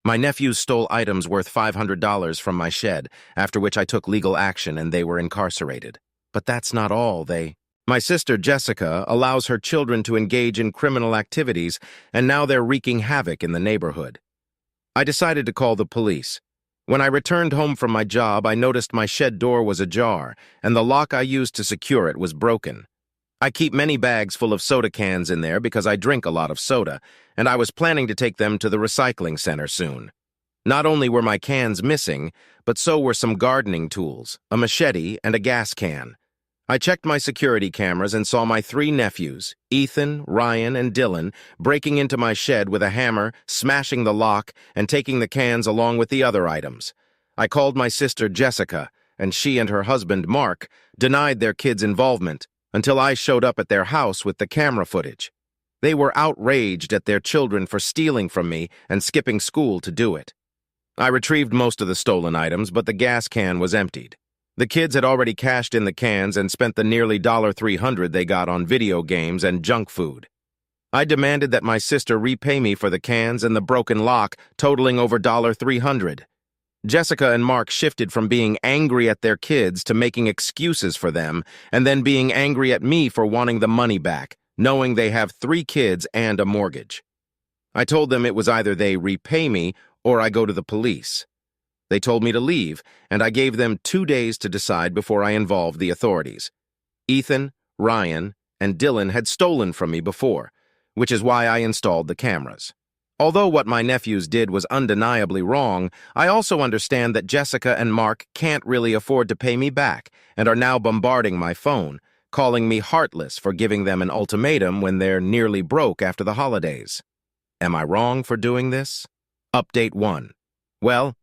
My nephews stole items worth $500 from my shed, after which I took legal action and they were incarcerated. But that's not all, My sister, Jessica, allows her children to engage in criminal activities, and now they're wreaking havoc in the neighborhood. I decided to call the police. When I returned home from my job, I noticed my shed door was ajar, and the lock I used to secure it was broken. I keep many bags full of soda cans in there because I drink a lot of soda, and I was planning to take them to the recycling center soon. Not only were my cans missing, but so were some gardening tools, a machete, and a gas can. I checked my security cameras and saw my 3 nephews, Ethan, Ryan, and Dylan, breaking into my shed with a hammer, smashing the lock, and taking the cans along with the other items. I called my sister Jessica, and she and her husband, Mark, denied their kids' involvement until I showed up at their house with the camera footage. They were outraged at their children for stealing from me and skipping school to do it. I retrieved most of the stolen items, but the gas can was emptied. The kids had already cashed in the cans and spent the nearly $300 they got on video games and junk food. I demanded that my sister repay me for the cans and the broken lock, totaling over $300. Jessica and Mark shifted from being angry at their kids to making excuses for them, and then being angry at me for wanting the money back, knowing they have 3 kids and a mortgage. I told them it was either they repay me or I go to the police. They told me to leave, and I gave them 2 days to decide before I involved the authorities. Ethan, Ryan, and Dylan had stolen from me before, which is why I installed the cameras. Although what my nephews did was undeniably wrong, I also understand that Jessica and Mark can't really afford to pay me back and are now bombarding my phone, calling me heartless for giving them an ultimatum when they're nearly broke after the holidays. Am I wrong for doing this? Update 1. Well,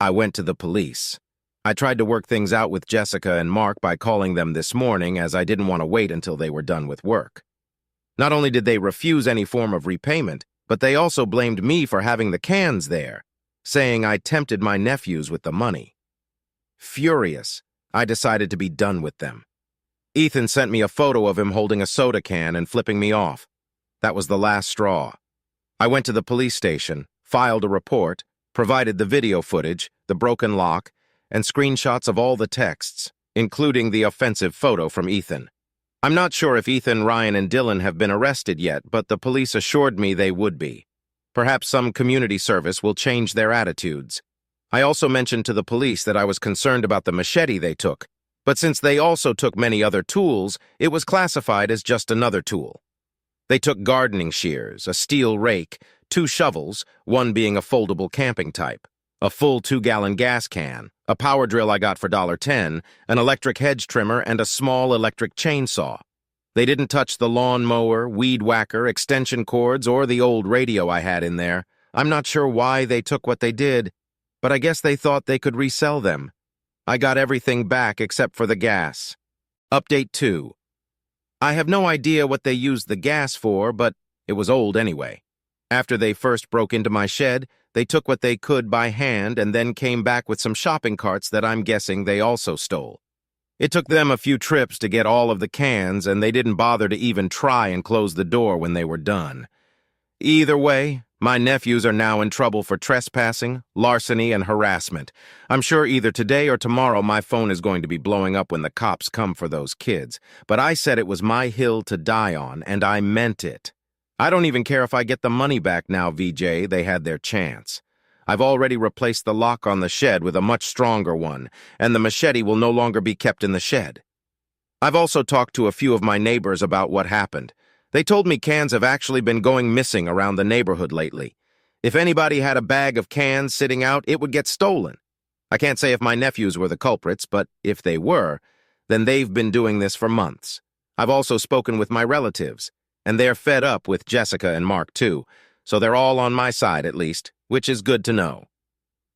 I went to the police. I tried to work things out with Jessica and Mark by calling them this morning, as I didn't want to wait until they were done with work. Not only did they refuse any form of repayment, but they also blamed me for having the cans there, saying I tempted my nephews with the money. Furious, I decided to be done with them. Ethan sent me a photo of him holding a soda can and flipping me off. That was the last straw. I went to the police station, filed a report, provided the video footage, the broken lock, and screenshots of all the texts, including the offensive photo from Ethan. I'm not sure if Ethan, Ryan, and Dylan have been arrested yet, but the police assured me they would be. Perhaps some community service will change their attitudes. I also mentioned to the police that I was concerned about the machete they took, but since they also took many other tools, it was classified as just another tool. They took gardening shears, a steel rake, 2 shovels, one being a foldable camping type, a full 2-gallon gas can, a power drill I got for $10, an electric hedge trimmer, and a small electric chainsaw. They didn't touch the lawn mower, weed whacker, extension cords, or the old radio I had in there. I'm not sure why they took what they did, but I guess they thought they could resell them. I got everything back except for the gas. Update 2. I have no idea what they used the gas for, but it was old anyway. After they first broke into my shed, they took what they could by hand and then came back with some shopping carts that I'm guessing they also stole. It took them a few trips to get all of the cans, and they didn't bother to even try and close the door when they were done. Either way, my nephews are now in trouble for trespassing, larceny, and harassment. I'm sure either today or tomorrow my phone is going to be blowing up when the cops come for those kids, but I said it was my hill to die on, and I meant it. I don't even care if I get the money back now, VJ. They had their chance. I've already replaced the lock on the shed with a much stronger one, and the machete will no longer be kept in the shed. I've also talked to a few of my neighbors about what happened. They told me cans have actually been going missing around the neighborhood lately. If anybody had a bag of cans sitting out, it would get stolen. I can't say if my nephews were the culprits, but if they were, then they've been doing this for months. I've also spoken with my relatives, and they're fed up with Jessica and Mark too, so they're all on my side at least, which is good to know.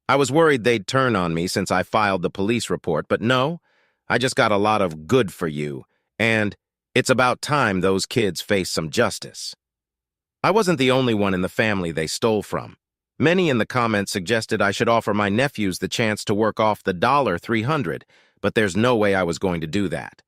I was worried they'd turn on me since I filed the police report, but no, I just got a lot of good for you, and it's about time those kids face some justice. I wasn't the only one in the family they stole from. Many in the comments suggested I should offer my nephews the chance to work off the $300, but there's no way I was going to do that.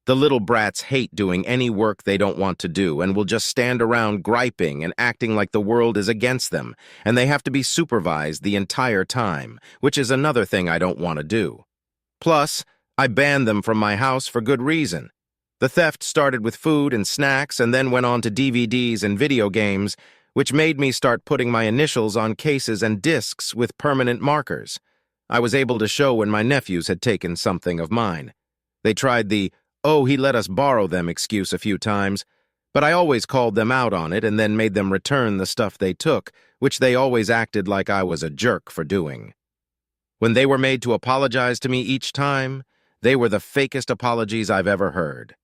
The little brats hate doing any work they don't want to do and will just stand around griping and acting like the world is against them, and they have to be supervised the entire time, which is another thing I don't want to do. Plus, I banned them from my house for good reason. The theft started with food and snacks and then went on to DVDs and video games, which made me start putting my initials on cases and discs with permanent markers. I was able to show when my nephews had taken something of mine. They tried the, "Oh, he let us borrow them" excuse a few times, but I always called them out on it and then made them return the stuff they took, which they always acted like I was a jerk for doing. When they were made to apologize to me each time, they were the fakest apologies I've ever heard.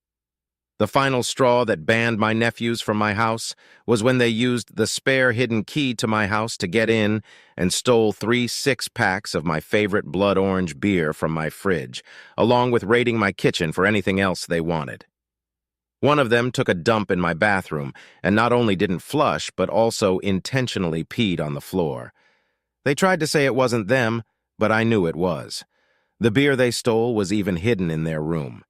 The final straw that banned my nephews from my house was when they used the spare hidden key to my house to get in and stole 3 six-packs of my favorite blood orange beer from my fridge, along with raiding my kitchen for anything else they wanted. One of them took a dump in my bathroom and not only didn't flush, but also intentionally peed on the floor. They tried to say it wasn't them, but I knew it was. The beer they stole was even hidden in their room.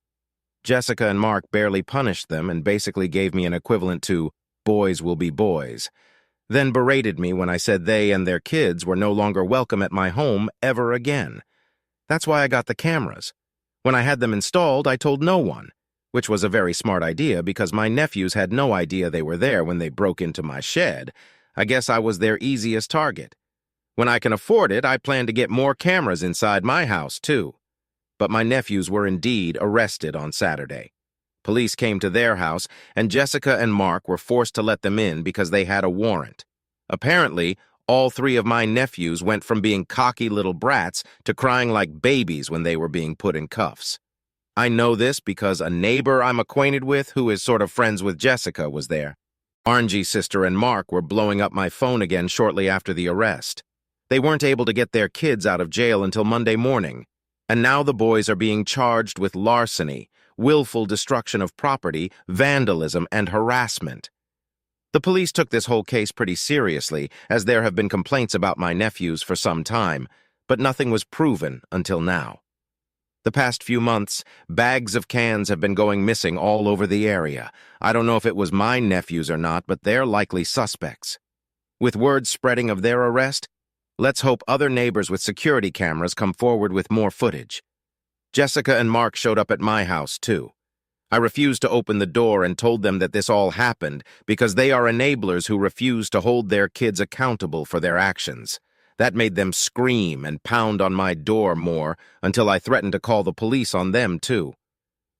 Jessica and Mark barely punished them and basically gave me an equivalent to "boys will be boys," then berated me when I said they and their kids were no longer welcome at my home ever again. That's why I got the cameras. When I had them installed, I told no one, which was a very smart idea because my nephews had no idea they were there when they broke into my shed. I guess I was their easiest target. When I can afford it, I plan to get more cameras inside my house, too. But my nephews were indeed arrested on Saturday. Police came to their house, and Jessica and Mark were forced to let them in because they had a warrant. Apparently, all 3 of my nephews went from being cocky little brats to crying like babies when they were being put in cuffs. I know this because a neighbor I'm acquainted with, who is sort of friends with Jessica, was there. Arngie's sister and Mark were blowing up my phone again shortly after the arrest. They weren't able to get their kids out of jail until Monday morning. And now the boys are being charged with larceny, willful destruction of property, vandalism, and harassment. The police took this whole case pretty seriously, as there have been complaints about my nephews for some time, but nothing was proven until now. The past few months, bags of cans have been going missing all over the area. I don't know if it was my nephews or not, but they're likely suspects. With word spreading of their arrest, let's hope other neighbors with security cameras come forward with more footage. Jessica and Mark showed up at my house, too. I refused to open the door and told them that this all happened because they are enablers who refuse to hold their kids accountable for their actions. That made them scream and pound on my door more until I threatened to call the police on them, too.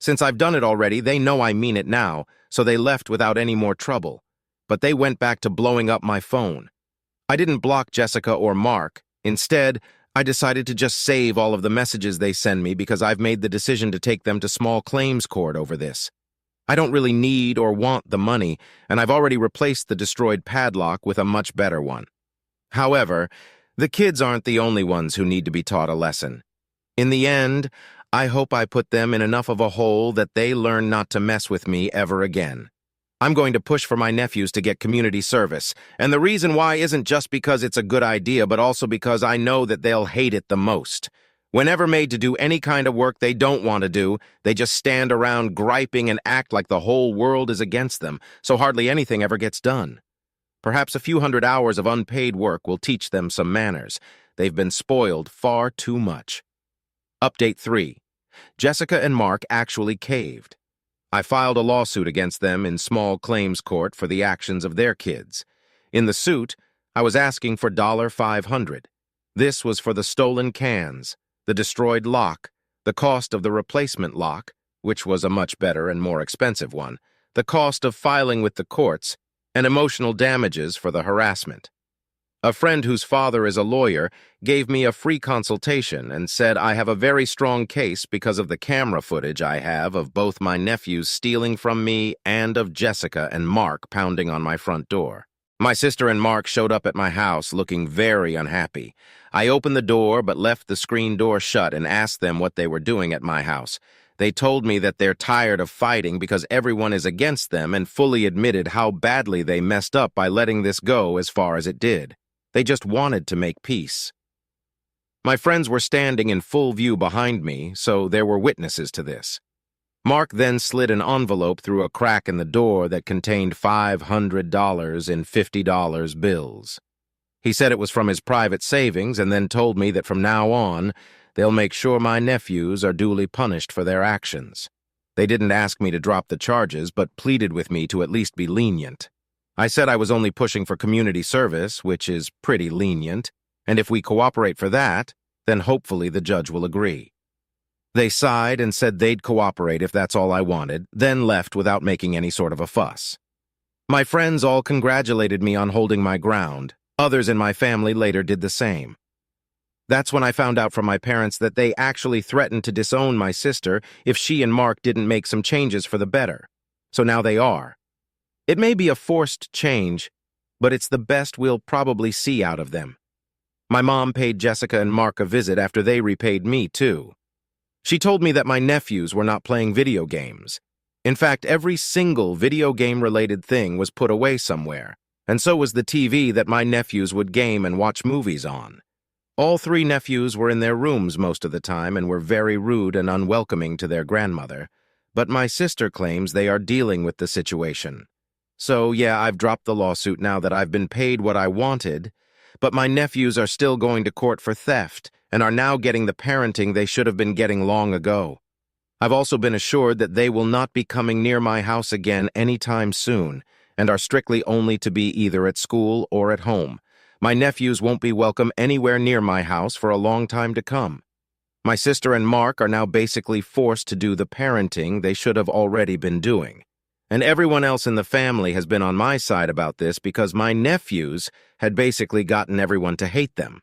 Since I've done it already, they know I mean it now, so they left without any more trouble. But they went back to blowing up my phone. I didn't block Jessica or Mark. Instead, I decided to just save all of the messages they send me because I've made the decision to take them to small claims court over this. I don't really need or want the money, and I've already replaced the destroyed padlock with a much better one. However, the kids aren't the only ones who need to be taught a lesson. In the end, I hope I put them in enough of a hole that they learn not to mess with me ever again. I'm going to push for my nephews to get community service, and the reason why isn't just because it's a good idea, but also because I know that they'll hate it the most. Whenever made to do any kind of work they don't want to do, they just stand around griping and act like the whole world is against them, so hardly anything ever gets done. Perhaps a few hundred hours of unpaid work will teach them some manners. They've been spoiled far too much. Update 3. Jessica and Mark actually caved. I filed a lawsuit against them in small claims court for the actions of their kids. In the suit, I was asking for $500. This was for the stolen cans, the destroyed lock, the cost of the replacement lock, which was a much better and more expensive one, the cost of filing with the courts, and emotional damages for the harassment. A friend whose father is a lawyer gave me a free consultation and said I have a very strong case because of the camera footage I have of both my nephews stealing from me and of Jessica and Mark pounding on my front door. My sister and Mark showed up at my house looking very unhappy. I opened the door but left the screen door shut and asked them what they were doing at my house. They told me that they're tired of fighting because everyone is against them and fully admitted how badly they messed up by letting this go as far as it did. They just wanted to make peace. My friends were standing in full view behind me, so there were witnesses to this. Mark then slid an envelope through a crack in the door that contained $500 in $50 bills. He said it was from his private savings and then told me that from now on, they'll make sure my nephews are duly punished for their actions. They didn't ask me to drop the charges, but pleaded with me to at least be lenient. I said I was only pushing for community service, which is pretty lenient, and if we cooperate for that, then hopefully the judge will agree. They sighed and said they'd cooperate if that's all I wanted, then left without making any sort of a fuss. My friends all congratulated me on holding my ground. Others in my family later did the same. That's when I found out from my parents that they actually threatened to disown my sister if she and Mark didn't make some changes for the better. So now they are. It may be a forced change, but it's the best we'll probably see out of them. My mom paid Jessica and Mark a visit after they repaid me, too. She told me that my nephews were not playing video games. In fact, every single video game-related thing was put away somewhere, and so was the TV that my nephews would game and watch movies on. All three nephews were in their rooms most of the time and were very rude and unwelcoming to their grandmother, but my sister claims they are dealing with the situation. So, yeah, I've dropped the lawsuit now that I've been paid what I wanted, but my nephews are still going to court for theft and are now getting the parenting they should have been getting long ago. I've also been assured that they will not be coming near my house again anytime soon and are strictly only to be either at school or at home. My nephews won't be welcome anywhere near my house for a long time to come. My sister and Mark are now basically forced to do the parenting they should have already been doing. And everyone else in the family has been on my side about this because my nephews had basically gotten everyone to hate them.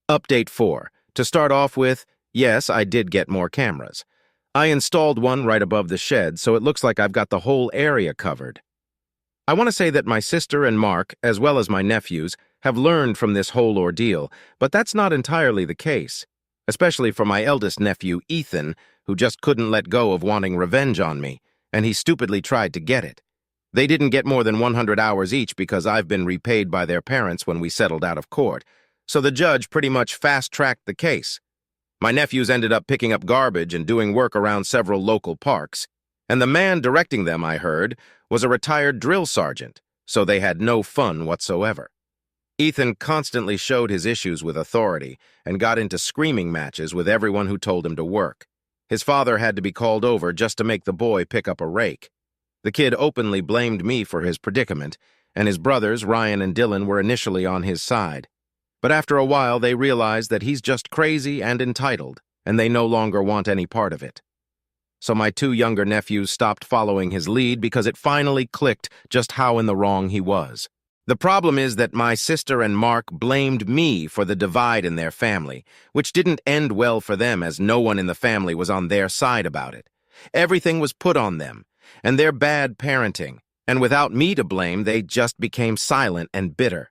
Update 4. To start off with, yes, I did get more cameras. I installed one right above the shed, so it looks like I've got the whole area covered. I want to say that my sister and Mark, as well as my nephews, have learned from this whole ordeal, but that's not entirely the case, especially for my eldest nephew, Ethan, who just couldn't let go of wanting revenge on me, and he stupidly tried to get it. They didn't get more than 100 hours each because I've been repaid by their parents when we settled out of court, so the judge pretty much fast-tracked the case. My nephews ended up picking up garbage and doing work around several local parks, and the man directing them, I heard, was a retired drill sergeant, so they had no fun whatsoever. Ethan constantly showed his issues with authority and got into screaming matches with everyone who told him to work. His father had to be called over just to make the boy pick up a rake. The kid openly blamed me for his predicament, and his brothers, Ryan and Dylan, were initially on his side. But after a while, they realized that he's just crazy and entitled, and they no longer want any part of it. So my two younger nephews stopped following his lead because it finally clicked just how in the wrong he was. The problem is that my sister and Mark blamed me for the divide in their family, which didn't end well for them as no one in the family was on their side about it. Everything was put on them, and their bad parenting, and without me to blame, they just became silent and bitter.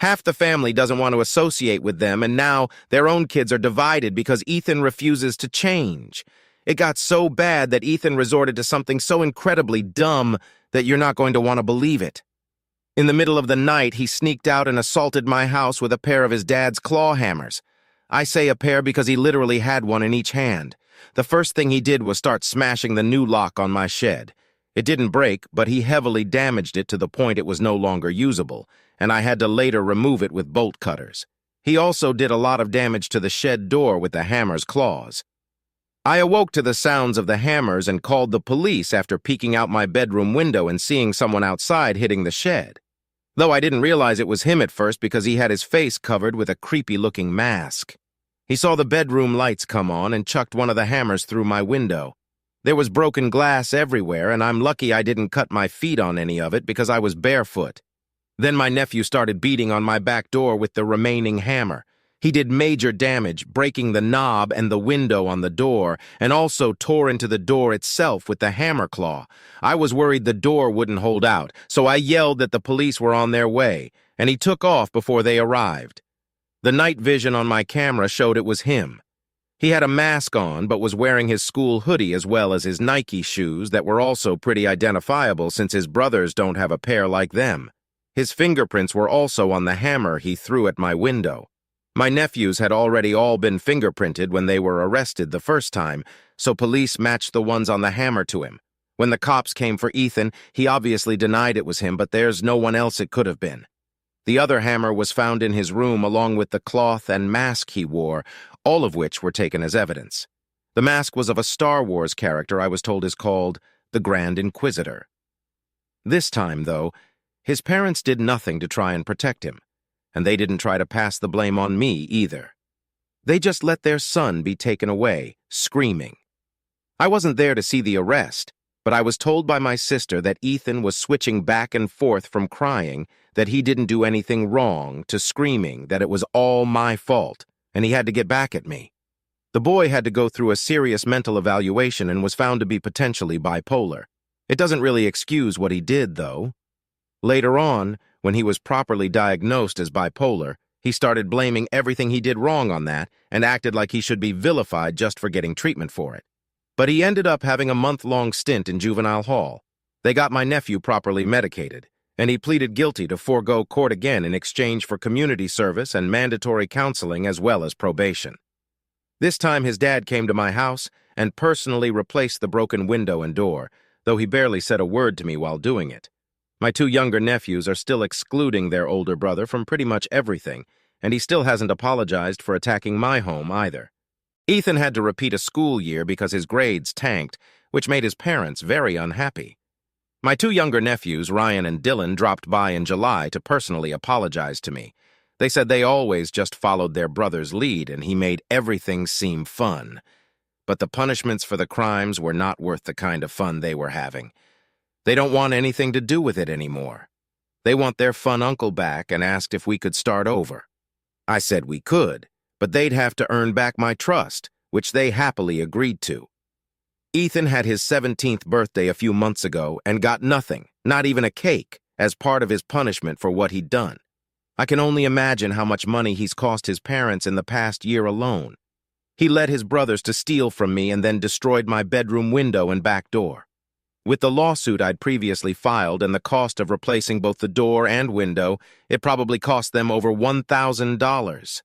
Half the family doesn't want to associate with them, and now their own kids are divided because Ethan refuses to change. It got so bad that Ethan resorted to something so incredibly dumb that you're not going to want to believe it. In the middle of the night, he sneaked out and assaulted my house with a pair of his dad's claw hammers. I say a pair because he literally had one in each hand. The first thing he did was start smashing the new lock on my shed. It didn't break, but he heavily damaged it to the point it was no longer usable, and I had to later remove it with bolt cutters. He also did a lot of damage to the shed door with the hammer's claws. I awoke to the sounds of the hammers and called the police after peeking out my bedroom window and seeing someone outside hitting the shed. Though I didn't realize it was him at first because he had his face covered with a creepy-looking mask. He saw the bedroom lights come on and chucked one of the hammers through my window. There was broken glass everywhere, and I'm lucky I didn't cut my feet on any of it because I was barefoot. Then my nephew started beating on my back door with the remaining hammer. He did major damage, breaking the knob and the window on the door, and also tore into the door itself with the hammer claw. I was worried the door wouldn't hold out, so I yelled that the police were on their way, and he took off before they arrived. The night vision on my camera showed it was him. He had a mask on, but was wearing his school hoodie as well as his Nike shoes that were also pretty identifiable since his brothers don't have a pair like them. His fingerprints were also on the hammer he threw at my window. My nephews had already all been fingerprinted when they were arrested the first time, so police matched the ones on the hammer to him. When the cops came for Ethan, he obviously denied it was him, but there's no one else it could have been. The other hammer was found in his room along with the cloth and mask he wore, all of which were taken as evidence. The mask was of a Star Wars character I was told is called the Grand Inquisitor. This time, though, his parents did nothing to try and protect him, and they didn't try to pass the blame on me either. They just let their son be taken away, screaming. I wasn't there to see the arrest, but I was told by my sister that Ethan was switching back and forth from crying that he didn't do anything wrong to screaming that it was all my fault, and he had to get back at me. The boy had to go through a serious mental evaluation and was found to be potentially bipolar. It doesn't really excuse what he did, though. Later on, when he was properly diagnosed as bipolar, he started blaming everything he did wrong on that and acted like he should be vilified just for getting treatment for it. But he ended up having a month-long stint in juvenile hall. They got my nephew properly medicated, and he pleaded guilty to forego court again in exchange for community service and mandatory counseling as well as probation. This time his dad came to my house and personally replaced the broken window and door, though he barely said a word to me while doing it. My two younger nephews are still excluding their older brother from pretty much everything, and he still hasn't apologized for attacking my home either. Ethan had to repeat a school year because his grades tanked, which made his parents very unhappy. My two younger nephews, Ryan and Dylan, dropped by in July to personally apologize to me. They said they always just followed their brother's lead and he made everything seem fun. But the punishments for the crimes were not worth the kind of fun they were having. They don't want anything to do with it anymore. They want their fun uncle back and asked if we could start over. I said we could, but they'd have to earn back my trust, which they happily agreed to. Ethan had his 17th birthday a few months ago and got nothing, not even a cake, as part of his punishment for what he'd done. I can only imagine how much money he's cost his parents in the past year alone. He led his brothers to steal from me and then destroyed my bedroom window and back door. With the lawsuit I'd previously filed and the cost of replacing both the door and window, it probably cost them over $1,000.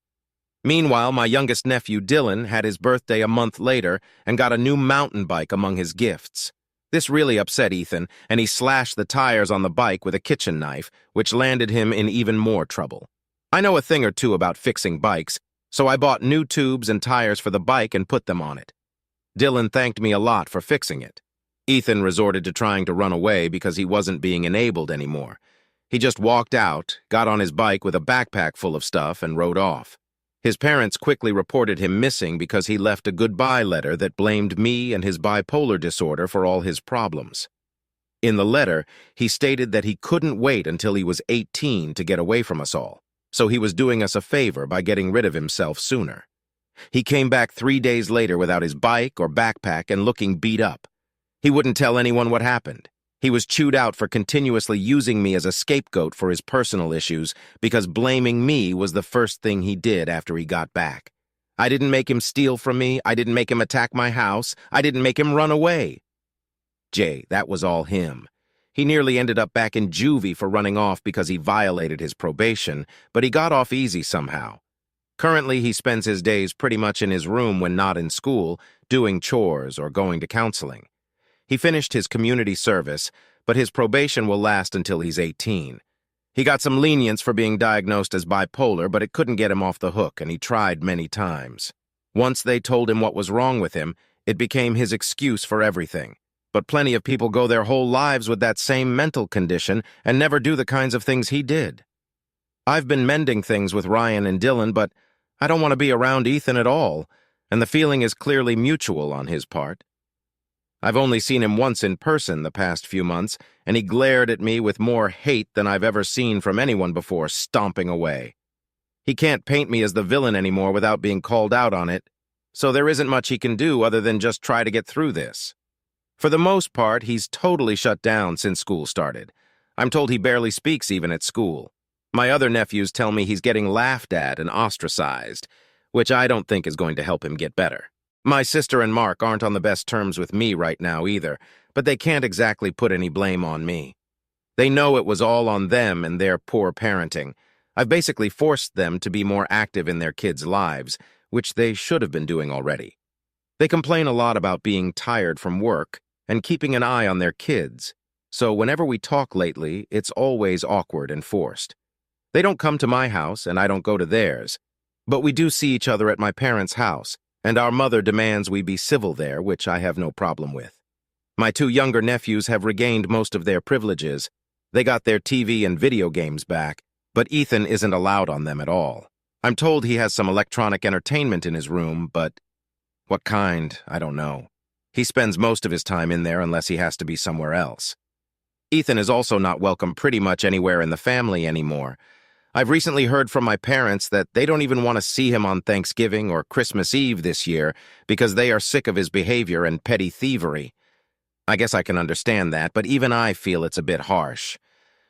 Meanwhile, my youngest nephew Dylan had his birthday a month later and got a new mountain bike among his gifts. This really upset Ethan, and he slashed the tires on the bike with a kitchen knife, which landed him in even more trouble. I know a thing or two about fixing bikes, so I bought new tubes and tires for the bike and put them on it. Dylan thanked me a lot for fixing it. Ethan resorted to trying to run away because he wasn't being enabled anymore. He just walked out, got on his bike with a backpack full of stuff, and rode off. His parents quickly reported him missing because he left a goodbye letter that blamed me and his bipolar disorder for all his problems. In the letter, he stated that he couldn't wait until he was 18 to get away from us all, so he was doing us a favor by getting rid of himself sooner. He came back 3 days later without his bike or backpack and looking beat up. He wouldn't tell anyone what happened. He was chewed out for continuously using me as a scapegoat for his personal issues because blaming me was the first thing he did after he got back. I didn't make him steal from me. I didn't make him attack my house. I didn't make him run away. That was all him. He nearly ended up back in juvie for running off because he violated his probation, but he got off easy somehow. Currently, he spends his days pretty much in his room when not in school, doing chores or going to counseling. He finished his community service, but his probation will last until he's 18. He got some lenience for being diagnosed as bipolar, but it couldn't get him off the hook, and he tried many times. Once they told him what was wrong with him, it became his excuse for everything. But plenty of people go their whole lives with that same mental condition and never do the kinds of things he did. I've been mending things with Ryan and Dylan, but I don't want to be around Ethan at all, and the feeling is clearly mutual on his part. I've only seen him once in person the past few months, and he glared at me with more hate than I've ever seen from anyone before, stomping away. He can't paint me as the villain anymore without being called out on it, so there isn't much he can do other than just try to get through this. For the most part, he's totally shut down since school started. I'm told he barely speaks even at school. My other nephews tell me he's getting laughed at and ostracized, which I don't think is going to help him get better. My sister and Mark aren't on the best terms with me right now either, but they can't exactly put any blame on me. They know it was all on them and their poor parenting. I've basically forced them to be more active in their kids' lives, which they should have been doing already. They complain a lot about being tired from work and keeping an eye on their kids, so whenever we talk lately, it's always awkward and forced. They don't come to my house and I don't go to theirs, but we do see each other at my parents' house, and our mother demands we be civil there, which I have no problem with. My two younger nephews have regained most of their privileges. They got their TV and video games back, but Ethan isn't allowed on them at all. I'm told he has some electronic entertainment in his room, but what kind, I don't know. He spends most of his time in there unless he has to be somewhere else. Ethan is also not welcome pretty much anywhere in the family anymore. I've recently heard from my parents that they don't even want to see him on Thanksgiving or Christmas Eve this year because they are sick of his behavior and petty thievery. I guess I can understand that, but even I feel it's a bit harsh.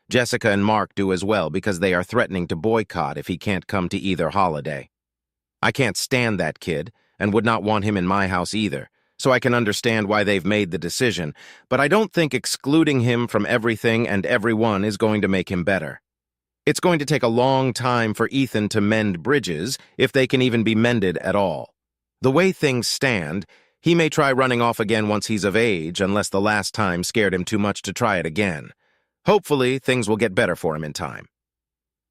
Jessica and Mark do as well because they are threatening to boycott if he can't come to either holiday. I can't stand that kid and would not want him in my house either, so I can understand why they've made the decision, but I don't think excluding him from everything and everyone is going to make him better. It's going to take a long time for Ethan to mend bridges, if they can even be mended at all. The way things stand, he may try running off again once he's of age, unless the last time scared him too much to try it again. Hopefully, things will get better for him in time.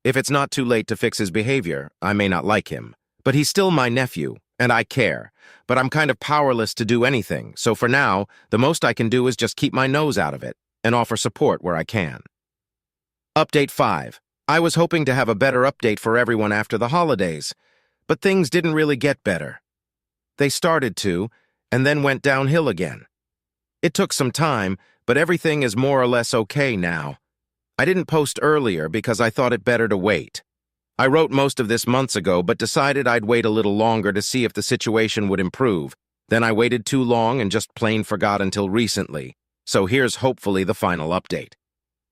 If it's not too late to fix his behavior, I may not like him, but he's still my nephew, and I care, but I'm kind of powerless to do anything, so for now, the most I can do is just keep my nose out of it and offer support where I can. Update 5. I was hoping to have a better update for everyone after the holidays, but things didn't really get better. They started to, and then went downhill again. It took some time, but everything is more or less okay now. I didn't post earlier because I thought it better to wait. I wrote most of this months ago, but decided I'd wait a little longer to see if the situation would improve. Then I waited too long and just plain forgot until recently. So here's hopefully the final update.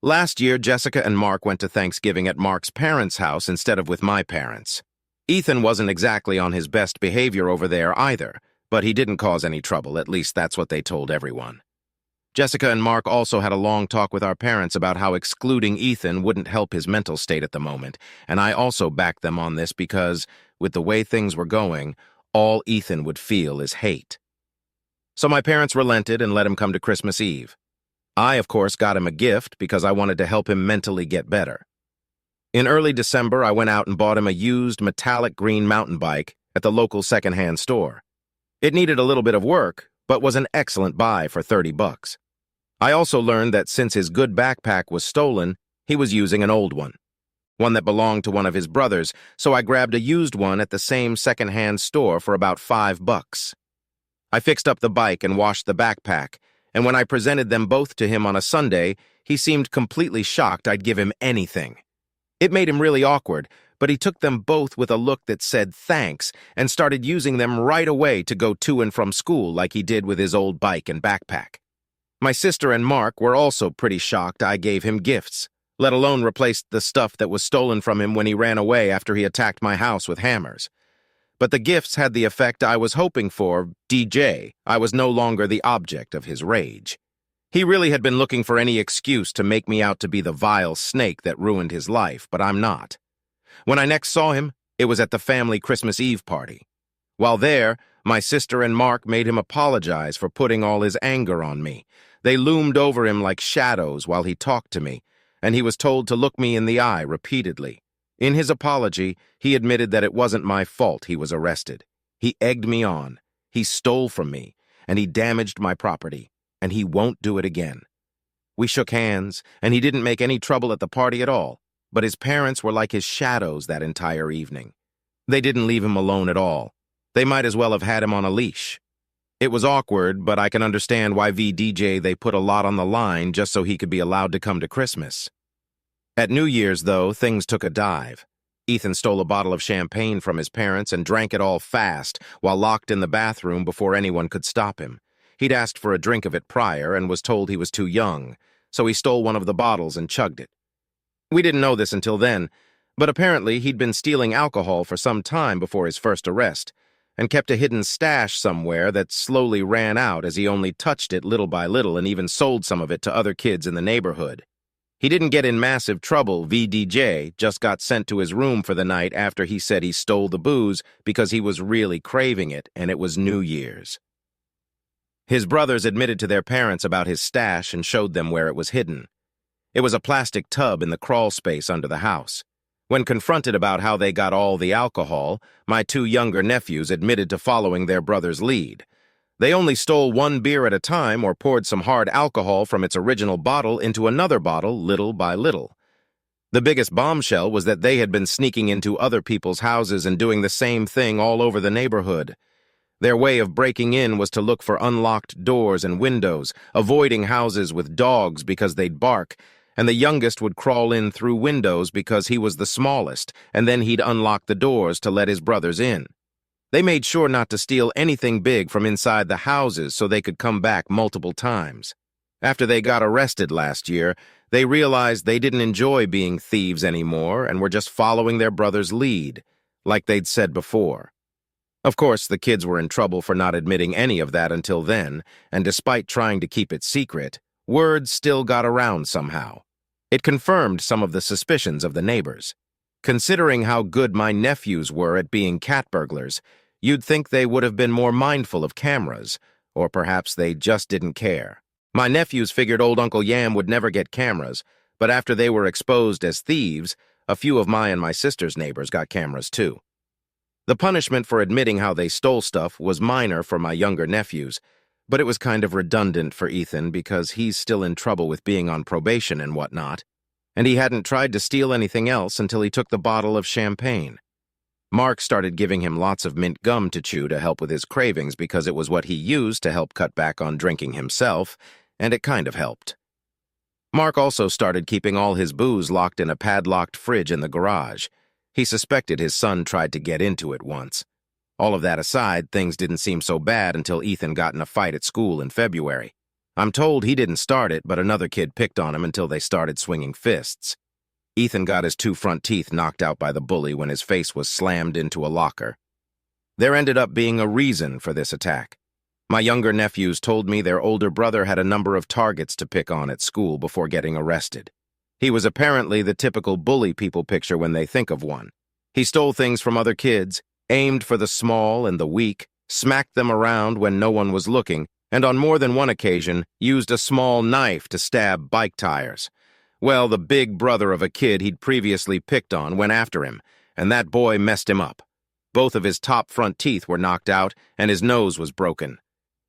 Last year, Jessica and Mark went to Thanksgiving at Mark's parents' house instead of with my parents. Ethan wasn't exactly on his best behavior over there either, but he didn't cause any trouble, at least that's what they told everyone. Jessica and Mark also had a long talk with our parents about how excluding Ethan wouldn't help his mental state at the moment, and I also backed them on this because, with the way things were going, all Ethan would feel is hate. So my parents relented and let him come to Christmas Eve. I, of course, got him a gift because I wanted to help him mentally get better. In early December, I went out and bought him a used metallic green mountain bike at the local secondhand store. It needed a little bit of work, but was an excellent buy for $30. I also learned that since his good backpack was stolen, he was using an old one that belonged to one of his brothers, so I grabbed a used one at the same second-hand store for about $5. I fixed up the bike and washed the backpack, and when I presented them both to him on a Sunday, he seemed completely shocked I'd give him anything. It made him really awkward, but he took them both with a look that said thanks and started using them right away to go to and from school like he did with his old bike and backpack. My sister and Mark were also pretty shocked I gave him gifts, let alone replaced the stuff that was stolen from him when he ran away after he attacked my house with hammers. But the gifts had the effect I was hoping for. I was no longer the object of his rage. He really had been looking for any excuse to make me out to be the vile snake that ruined his life, but I'm not. When I next saw him, it was at the family Christmas Eve party. While there, my sister and Mark made him apologize for putting all his anger on me. They loomed over him like shadows while he talked to me, and he was told to look me in the eye repeatedly. In his apology, he admitted that it wasn't my fault he was arrested. He egged me on, he stole from me, and he damaged my property, and he won't do it again. We shook hands, and he didn't make any trouble at the party at all, but his parents were like his shadows that entire evening. They didn't leave him alone at all. They might as well have had him on a leash. It was awkward, but I can understand why they put a lot on the line just so he could be allowed to come to Christmas. At New Year's, though, things took a dive. Ethan stole a bottle of champagne from his parents and drank it all fast while locked in the bathroom before anyone could stop him. He'd asked for a drink of it prior and was told he was too young, so he stole one of the bottles and chugged it. We didn't know this until then, but apparently he'd been stealing alcohol for some time before his first arrest, and kept a hidden stash somewhere that slowly ran out as he only touched it little by little and even sold some of it to other kids in the neighborhood. He didn't get in massive trouble. VDJ just got sent to his room for the night after he said he stole the booze because he was really craving it and it was New Year's. His brothers admitted to their parents about his stash and showed them where it was hidden. It was a plastic tub in the crawl space under the house. When confronted about how they got all the alcohol, my two younger nephews admitted to following their brother's lead. They only stole one beer at a time or poured some hard alcohol from its original bottle into another bottle little by little. The biggest bombshell was that they had been sneaking into other people's houses and doing the same thing all over the neighborhood. Their way of breaking in was to look for unlocked doors and windows, avoiding houses with dogs because they'd bark, and the youngest would crawl in through windows because he was the smallest, and then he'd unlock the doors to let his brothers in. They made sure not to steal anything big from inside the houses so they could come back multiple times. After they got arrested last year, they realized they didn't enjoy being thieves anymore and were just following their brother's lead, like they'd said before. Of course, the kids were in trouble for not admitting any of that until then, and despite trying to keep it secret, word still got around somehow. It confirmed some of the suspicions of the neighbors. Considering how good my nephews were at being cat burglars, you'd think they would have been more mindful of cameras, or perhaps they just didn't care. My nephews figured old Uncle Yam would never get cameras, but after they were exposed as thieves, a few of my and my sister's neighbors got cameras too. The punishment for admitting how they stole stuff was minor for my younger nephews, but it was kind of redundant for Ethan because he's still in trouble with being on probation and whatnot, and he hadn't tried to steal anything else until he took the bottle of champagne. Mark started giving him lots of mint gum to chew to help with his cravings because it was what he used to help cut back on drinking himself, and it kind of helped. Mark also started keeping all his booze locked in a padlocked fridge in the garage. He suspected his son tried to get into it once. All of that aside, things didn't seem so bad until Ethan got in a fight at school in February. I'm told he didn't start it, but another kid picked on him until they started swinging fists. Ethan got his two front teeth knocked out by the bully when his face was slammed into a locker. There ended up being a reason for this attack. My younger nephews told me their older brother had a number of targets to pick on at school before getting arrested. He was apparently the typical bully people picture when they think of one. He stole things from other kids, aimed for the small and the weak, smacked them around when no one was looking, and on more than one occasion used a small knife to stab bike tires. Well, the big brother of a kid he'd previously picked on went after him, and that boy messed him up. Both of his top front teeth were knocked out, and his nose was broken.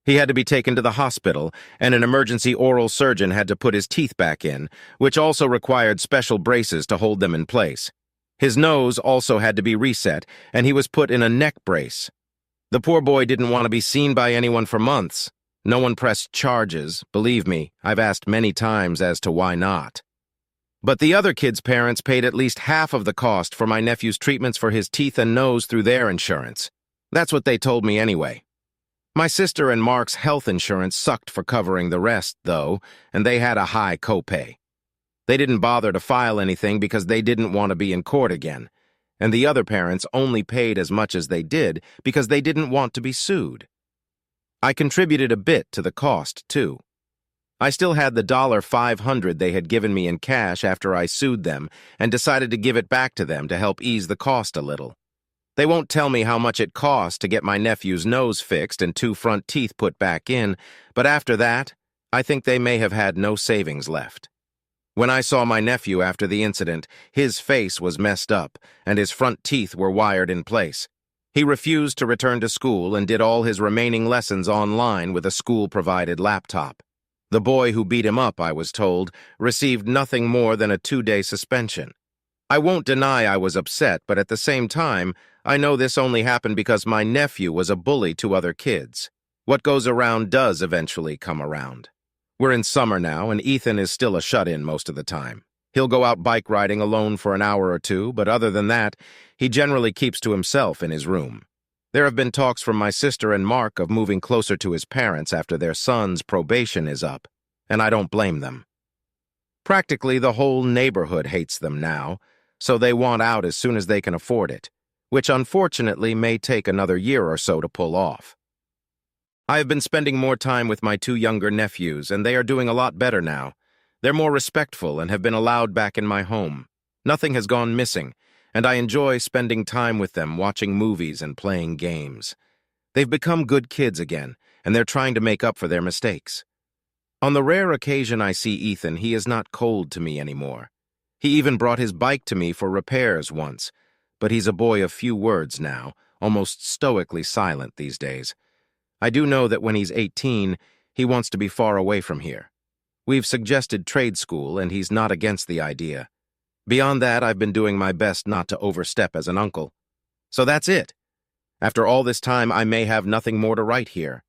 He had to be taken to the hospital, and an emergency oral surgeon had to put his teeth back in, which also required special braces to hold them in place. His nose also had to be reset, and he was put in a neck brace. The poor boy didn't want to be seen by anyone for months. No one pressed charges. Believe me, I've asked many times as to why not. But the other kid's parents paid at least half of the cost for my nephew's treatments for his teeth and nose through their insurance. That's what they told me anyway. My sister and Mark's health insurance sucked for covering the rest, though, and they had a high copay. They didn't bother to file anything because they didn't want to be in court again, and the other parents only paid as much as they did because they didn't want to be sued. I contributed a bit to the cost, too. I still had the $500 they had given me in cash after I sued them and decided to give it back to them to help ease the cost a little. They won't tell me how much it cost to get my nephew's nose fixed and two front teeth put back in, but after that, I think they may have had no savings left. When I saw my nephew after the incident, his face was messed up and his front teeth were wired in place. He refused to return to school and did all his remaining lessons online with a school-provided laptop. The boy who beat him up, I was told, received nothing more than a 2-day suspension. I won't deny I was upset, but at the same time, I know this only happened because my nephew was a bully to other kids. What goes around does eventually come around. We're in summer now, and Ethan is still a shut-in most of the time. He'll go out bike riding alone for an hour or two, but other than that, he generally keeps to himself in his room. There have been talks from my sister and Mark of moving closer to his parents after their son's probation is up, and I don't blame them. Practically the whole neighborhood hates them now, so they want out as soon as they can afford it, which unfortunately may take another year or so to pull off. I have been spending more time with my two younger nephews, and they are doing a lot better now. They're more respectful and have been allowed back in my home. Nothing has gone missing, and I enjoy spending time with them watching movies and playing games. They've become good kids again, and they're trying to make up for their mistakes. On the rare occasion I see Ethan, he is not cold to me anymore. He even brought his bike to me for repairs once, but he's a boy of few words now, almost stoically silent these days. I do know that when he's 18, he wants to be far away from here. We've suggested trade school, and he's not against the idea. Beyond that, I've been doing my best not to overstep as an uncle. So that's it. After all this time, I may have nothing more to write here.